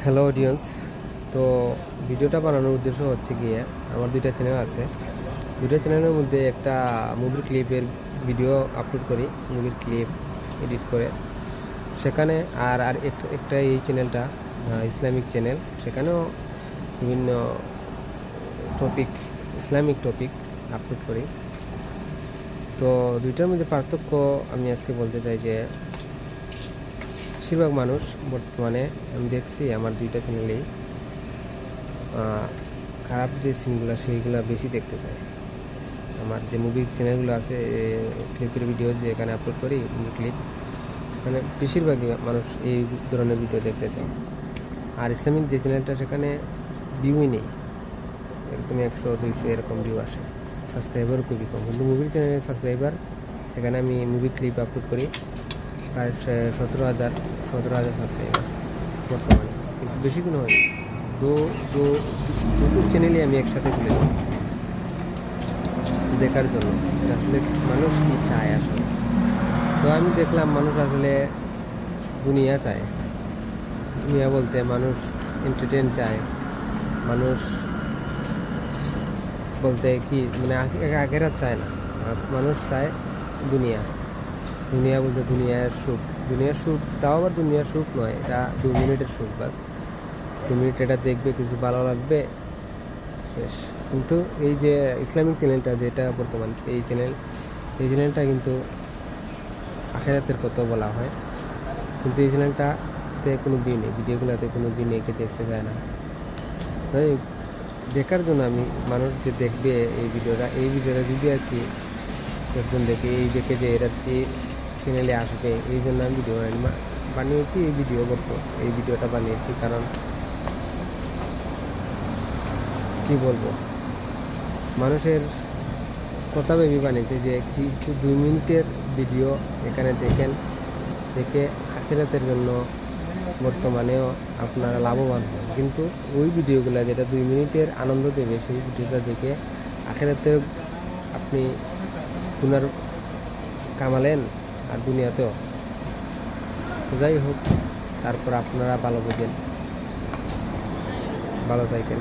Hello audience. তো ভিডিওটা বানানোর উদ্দেশ্য হচ্ছে গিয়ে আমার দুইটা চ্যানেল আছে। দুইটা চ্যানেলের মধ্যে একটা মুভির ক্লিপের ভিডিও আপলোড করি, মুভির ক্লিপ এডিট করে সেখানে। আর আর একটা এই চ্যানেলটা ইসলামিক চ্যানেল, সেখানেও বিভিন্ন টপিক, ইসলামিক টপিক আপলোড করি। তো দুইটার মধ্যে পার্থক্য আমি আজকে বলতে চাই যে বেশিরভাগ মানুষ বর্তমানে আমি দেখছি আমার দুইটা চ্যানেলেই খারাপ যে সিনগুলো সেইগুলো বেশি দেখতে চায়। আমার যে মুভির চ্যানেলগুলো আছে, ক্লিপের ভিডিও যে এখানে আপলোড করি, মুভি ক্লিপ, সেখানে বেশিরভাগই মানুষ এই ধরনের ভিডিও দেখতে চায়। আর ইসলামিক যে চ্যানেলটা, সেখানে ভিউই নেই, একদম 100-200 এরকম ভিউ আসে, সাবস্ক্রাইবারও খুবই কম। কিন্তু মুভির চ্যানেলের সাবস্ক্রাইবার, এখানে আমি মুভি ক্লিপ আপলোড করি প্রায় 17,000 সাবস্ক্রাইবার বর্তমানে, কিন্তু বেশি দিন হয়নি। দুটো চ্যানেলই আমি একসাথে খুলেছি দেখার জন্য আসলে মানুষ কী চায় আসলে। তো আমি দেখলাম মানুষ আসলে দুনিয়া চায়। দুনিয়া বলতে মানুষ এন্টারটেন চায়, মানুষ বলতে কি মানে আখেরাত চায় না, মানুষ চায় দুনিয়া। দুনিয়া বলতে দুনিয়ার সুখ, তাও আবার দুনিয়ার সুখ নয়, এটা 2 মিনিটের সুখ, বাস 2 মিনিট এটা দেখবে, কিছু ভালো লাগবে, শেষ। কিন্তু এই যে ইসলামিক চ্যানেলটা, যেটা বর্তমান এই চ্যানেলটা কিন্তু আখেরাতের কথা বলা হয়, কিন্তু এই চ্যানেলটাতে কোনো ভিউ নেই, ভিডিওগুলোতে কোনো ভিউ নেই, দেখতে চায় না। তাই দেখার জন্য আমি মানুষ যে দেখবে এই ভিডিওটা যদি আর কি একজন দেখে, এই দেখে যে এরা এই চ্যানেলে আসবে, এই জন্য আমি ভিডিও বানিয়েছি। এই ভিডিওটা বানিয়েছি কারণ কি বলবো, মানুষের কথা ভেবে বানিয়েছে যে কিছু 2 মিনিটের ভিডিও এখানে দেখে আখিরাতের জন্য বর্তমানেও আপনারা লাভবান হন। কিন্তু ওই ভিডিওগুলো যেটা 2 মিনিটের আনন্দ দেবে, সেই ভিডিওটা দেখে আখিরাতের আপনি গুনার কামালেন, আর দুনিয়াতেও। যাই হোক, তারপর আপনারা ভালো বোঝেন, ভালো থাকেন।